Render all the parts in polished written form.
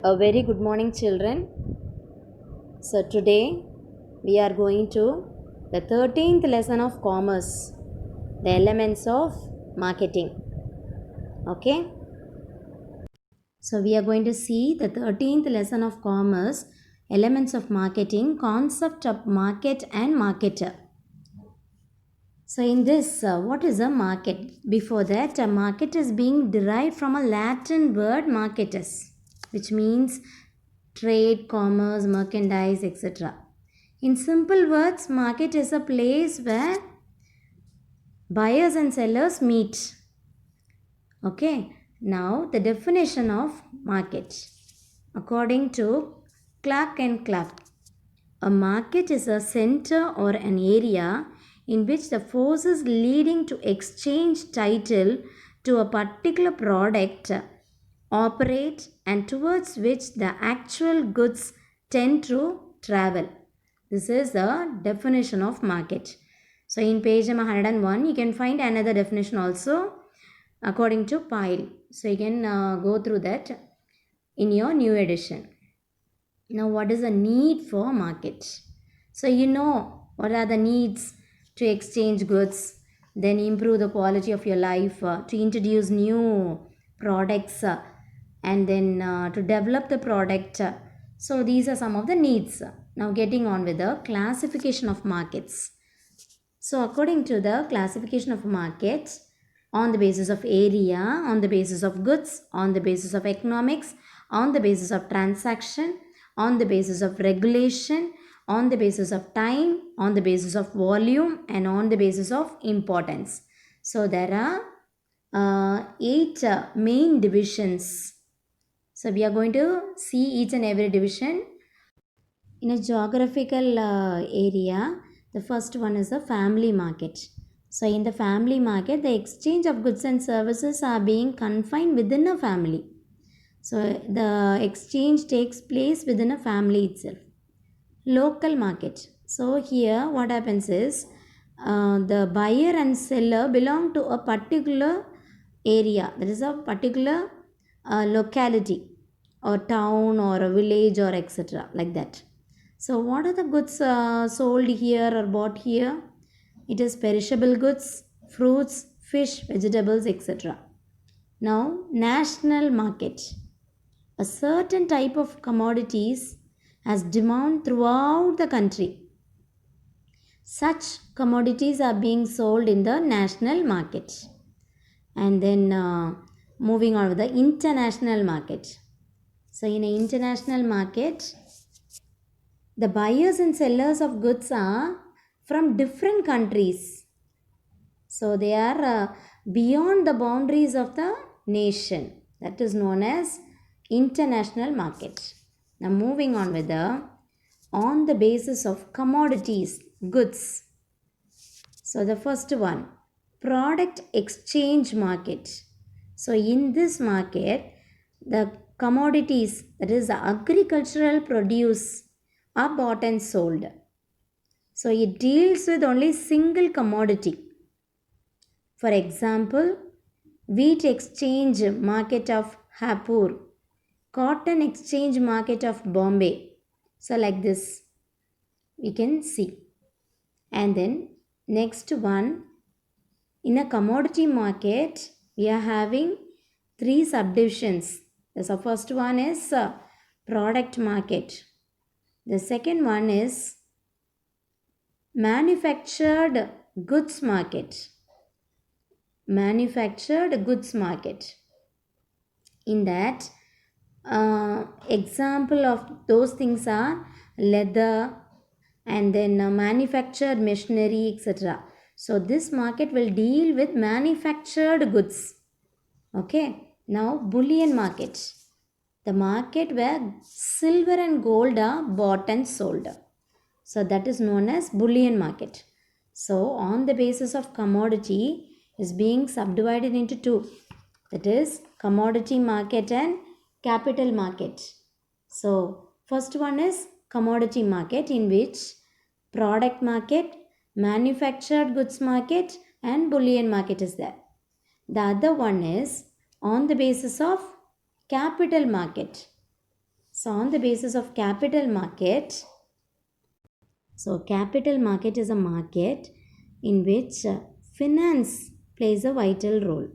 A very good morning, children. So, today we are going to the 13th lesson of commerce, the elements of marketing. Okay, so we are going to see the 13th lesson of commerce, elements of marketing, concept of market and marketer. So, in this, what is a market? Before that, a market is being derived from a Latin word marketus, which means trade, commerce, merchandise, etc. In simple words, market is a place where buyers and sellers meet. Okay, now the definition of market. According to Clark and Clark, a market is a center or an area in which the forces leading to exchange title to a particular product operate and towards which the actual goods tend to travel. This is the definition of market. So in page number 101 you can find another definition also according to Pyle. So you can go through that in your new edition. Now, what is the need for market? So, you know what are the needs to exchange goods, then improve the quality of your life, to introduce new products, and then to develop the product. So, these are some of the needs. Now, getting on with the classification of markets. So, according to the classification of markets, on the basis of area, on the basis of goods, on the basis of economics, on the basis of transaction, on the basis of regulation, on the basis of time, on the basis of volume, and on the basis of importance. So, there are eight main divisions. So, we are going to see each and every division. In a geographical area, the first one is the family market. So, in the family market, the exchange of goods and services are being confined within a family. So, the exchange takes place within a family itself. Local market. So, here what happens is the buyer and seller belong to a particular area, that is a particular locality or town or a village or etc. like that. So, what are the goods sold here or bought here? It is perishable goods, fruits, fish, vegetables, etc. Now, national market. A certain type of commodities has demand throughout the country. Such commodities are being sold in the national market. And then moving on with the international market. So, in an international market, the buyers and sellers of goods are from different countries. So, they are beyond the boundaries of the nation. That is known as international market. Now, moving on with the on the basis of commodities, goods. So, the first one, product exchange market. So, in this market, the commodities, that is the agricultural produce, are bought and sold. So, it deals with only single commodity. For example, wheat exchange market of Hapur, cotton exchange market of Bombay. So, like this, we can see. And then, next one, in a commodity market, we are having three subdivisions. The first one is product market. The second one is manufactured goods market. Manufactured goods market. In that, example of those things are leather and then manufactured machinery, etc. So, this market will deal with manufactured goods. Okay. Now, bullion market. The market where silver and gold are bought and sold. So, that is known as bullion market. So, on the basis of commodity is being subdivided into two. That is commodity market and capital market. So, first one is commodity market, in which product market, manufactured goods market and bullion market is there. The other one is on the basis of capital market. So on the basis of capital market, so capital market is a market in which finance plays a vital role.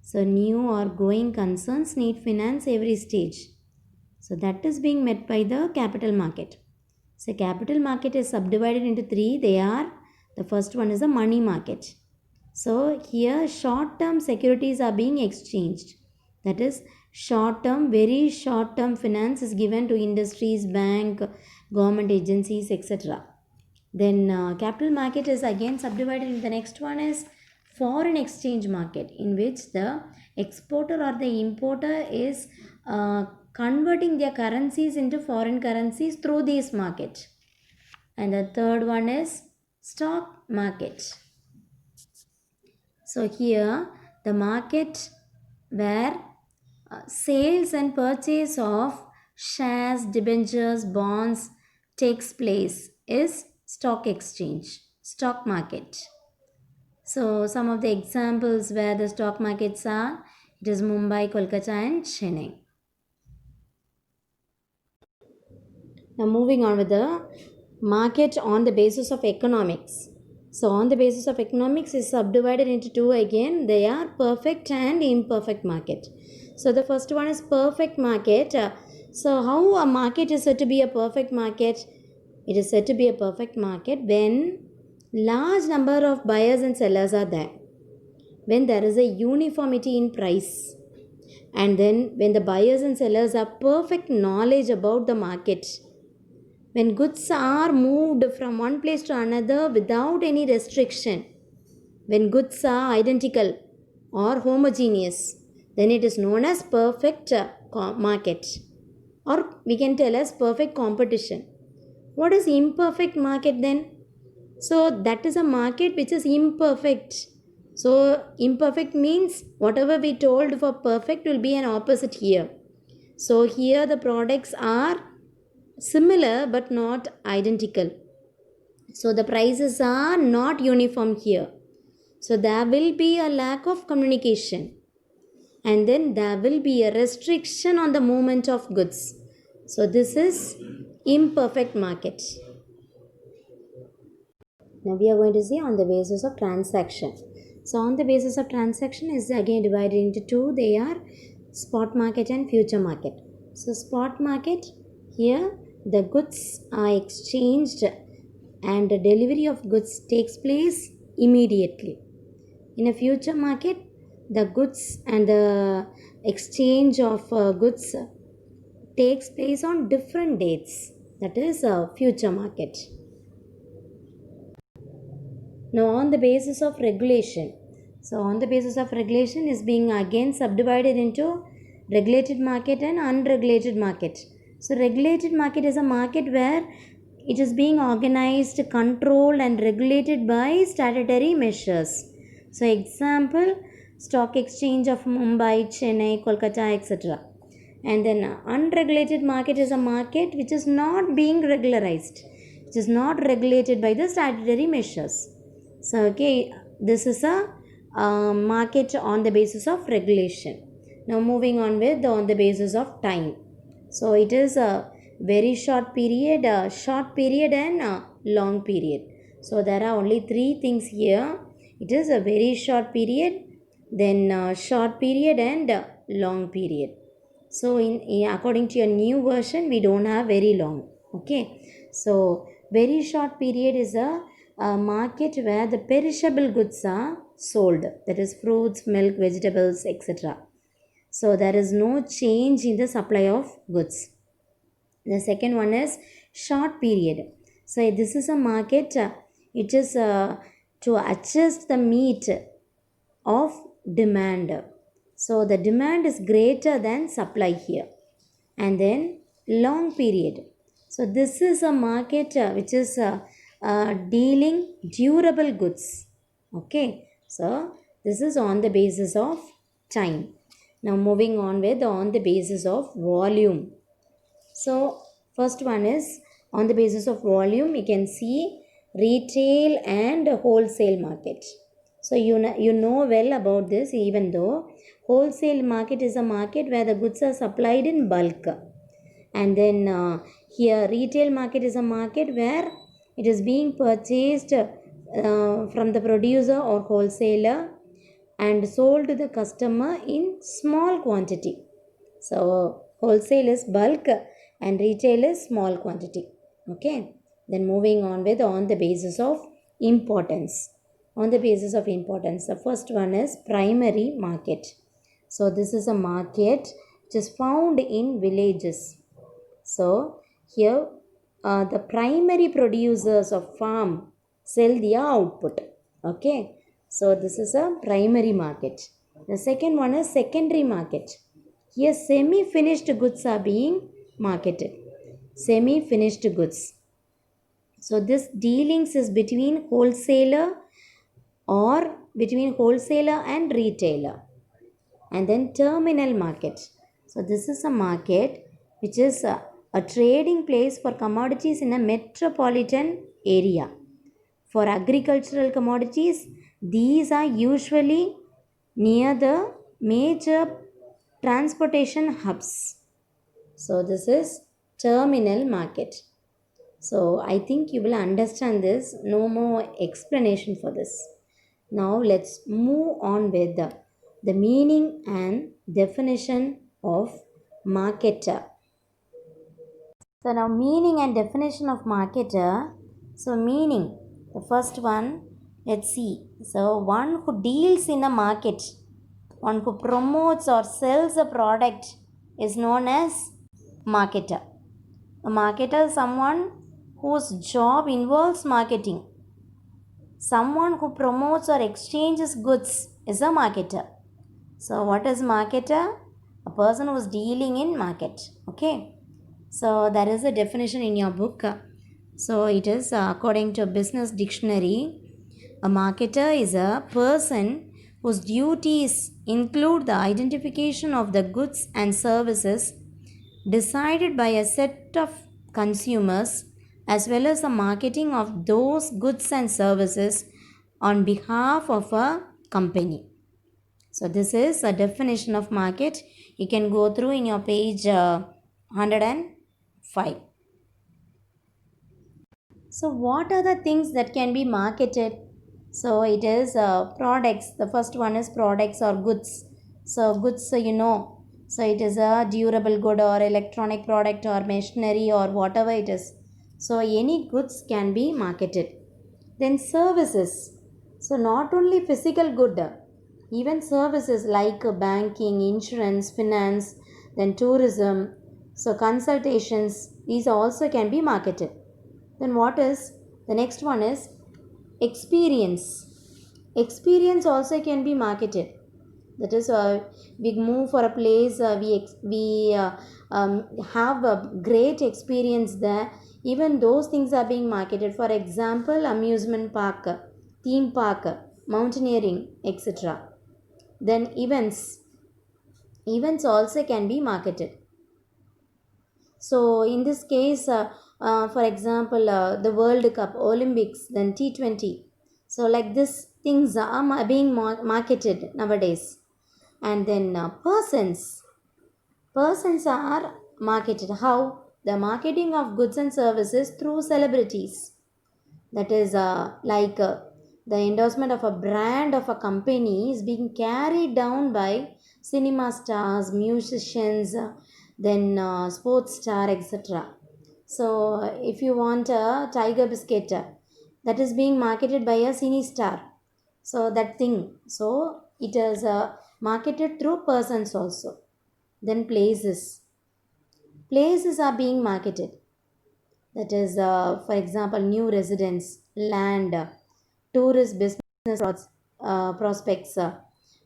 So new or going concerns need finance every stage. So that is being met by the capital market. So capital market is subdivided into three. The first one is the money market. So here short term securities are being exchanged. That is short term, very short term finance is given to industries, bank, government agencies, etc. Then capital market is again subdivided in the next one is foreign exchange market, in which the exporter or the importer is converting their currencies into foreign currencies through this market. And the third one is stock market. So here the market where sales and purchase of shares, debentures, bonds takes place is stock exchange, stock market. So some of the examples where the stock markets are, it is Mumbai, Kolkata and Chennai. Now moving on with the market on the basis of economics. So on the basis of economics is subdivided into two again. They are perfect and imperfect market. So the first one is perfect market. So how a market is said to be a perfect market? It is said to be a perfect market when large number of buyers and sellers are there. When there is a uniformity in price. And then when the buyers and sellers have perfect knowledge about the market. When goods are moved from one place to another without any restriction, when goods are identical or homogeneous, then it is known as perfect market, or we can tell as perfect competition. What is imperfect market then? So that is a market which is imperfect. So imperfect means whatever we told for perfect will be an opposite here. So here the products are similar but not identical. So the prices are not uniform here. So there will be a lack of communication. And then there will be a restriction on the movement of goods. So this is imperfect market. Now we are going to see on the basis of transaction. So on the basis of transaction is again divided into two. They are spot market and future market. So spot market, here the goods are exchanged and the delivery of goods takes place immediately. In a future market, the goods and the exchange of goods takes place on different dates. That is a future market. Now on the basis of regulation. So on the basis of regulation is being again subdivided into regulated market and unregulated market. So regulated market is a market where it is being organized, controlled and regulated by statutory measures. So example, stock exchange of Mumbai, Chennai, Kolkata, etc. And then unregulated market is a market which is not being regularized. It is not regulated by the statutory measures. So okay, this is a market on the basis of regulation. Now moving on with on the basis of time. So it is a very short period and a long period. So there are only three things here. It is a very short period, then short period and long period. So in according to your new version, we don't have very long. Okay. So very short period is a market where the perishable goods are sold. That is fruits, milk, vegetables, etc. So there is no change in the supply of goods. The second one is short period. So this is a market, it is to adjust the meat of demand. So the demand is greater than supply here. And then long period. So this is a market which is dealing durable goods. Okay. So this is on the basis of time. Now moving on with on the basis of volume. So first one is on the basis of volume, you can see retail and wholesale market. So you know well about this, even though wholesale market is a market where the goods are supplied in bulk. And then here retail market is a market where it is being purchased from the producer or wholesaler and sold to the customer in small quantity. So wholesale is bulk and retail is small quantity. Okay. Then moving on with on the basis of importance. On the basis of importance, the first one is primary market. So this is a market which is found in villages. So here the primary producers of farm sell their output. Okay. So this is a primary market. The second one is secondary market. Here semi-finished goods are being marketed. Semi-finished goods. So this dealings is between wholesaler or between wholesaler and retailer. And then terminal market. So this is a market which is a trading place for commodities in a metropolitan area. For agricultural commodities, these are usually near the major transportation hubs. So this is terminal market. So I think you will understand this. No more explanation for this. Now let's move on with the meaning and definition of marketer. So now meaning and definition of marketer. So meaning, the first one, let's see. So one who deals in a market, one who promotes or sells a product is known as marketer. A marketer is someone whose job involves marketing. Someone who promotes or exchanges goods is a marketer. So what is marketer? A person who is dealing in market. Okay. So there is a definition in your book. So it is according to Business Dictionary, a marketer is a person whose duties include the identification of the goods and services decided by a set of consumers as well as the marketing of those goods and services on behalf of a company. So this is a definition of market. You can go through in your page 105. So what are the things that can be marketed? So it is products. The first one is products or goods. So goods, so it is a durable good or electronic product or machinery or whatever it is. So any goods can be marketed. Then services. So not only physical good, even services like banking, insurance, finance, then tourism, so consultations, these also can be marketed. Then what is the next one is experience. Experience also can be marketed. That is, we move for a place, we have a great experience there. Even those things are being marketed. For example, amusement park, theme park, mountaineering, etc. Then events also can be marketed. So in this case, for example, the World Cup, Olympics, then T20. So like this things are being marketed nowadays. And then persons are marketed. How? The marketing of goods and services through celebrities. That is the endorsement of a brand of a company is being carried down by cinema stars, musicians, then sports star, etc. So if you want a tiger biscuit, that is being marketed by a cine star. So that thing, so it is marketed through persons also. Then places are being marketed. That is, for example, new residence, land, tourist business prospects,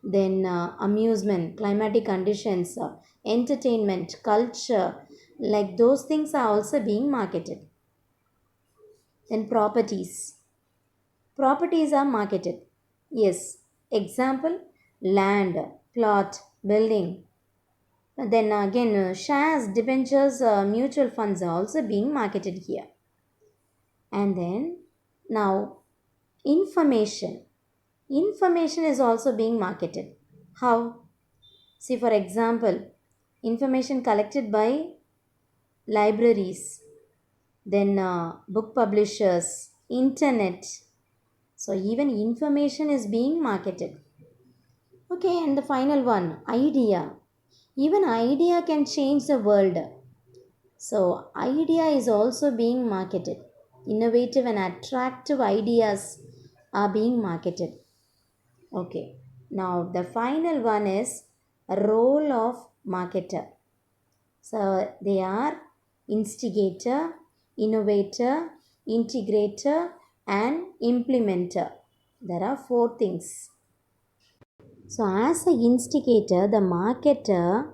then amusement, climatic conditions, entertainment, culture, like those things are also being marketed. Then properties are marketed. Yes, example, land, plot, building. Then again, shares, debentures, mutual funds are also being marketed here. And then now information. Information is also being marketed. How? See, for example, information collected by libraries, then book publishers, internet. So even information is being marketed. Okay, and the final one, idea. Even idea can change the world. So idea is also being marketed. Innovative and attractive ideas are being marketed. Okay. Now the final one is a role of marketer. So they are instigator, innovator, integrator, and implementer. There are four things. So, as an instigator, the marketer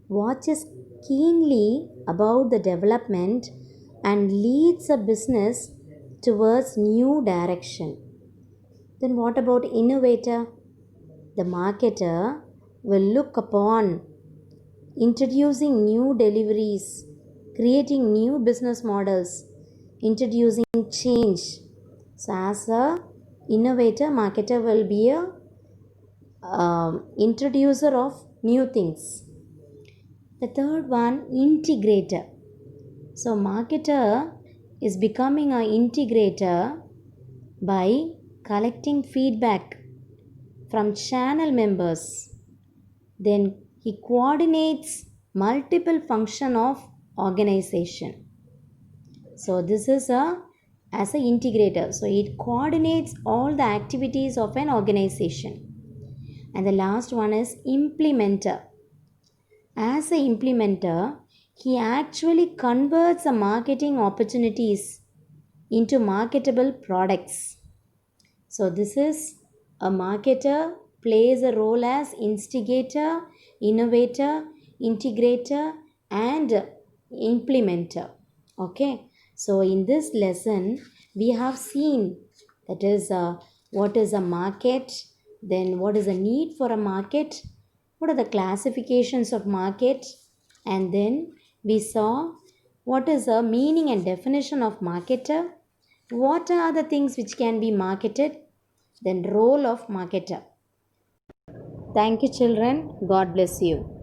watches keenly about the development and leads a business towards new direction. Then, what about innovator? The marketer will look upon introducing new deliveries, creating new business models, introducing change. So, as a innovator, marketer will be a introducer of new things. The third one, integrator. So, marketer is becoming an integrator by collecting feedback from channel members. Then he coordinates multiple function of organization. So, this is a as an integrator. So, it coordinates all the activities of an organization. And the last one is implementer. As an implementer, he actually converts the marketing opportunities into marketable products. So, this is a marketer plays a role as instigator, innovator, integrator, and implementer. Okay, so in this lesson, we have seen that is what is a market, then what is a need for a market, what are the classifications of market, and then we saw what is the meaning and definition of marketer, what are the things which can be marketed, then role of marketer. Thank you children. God bless you.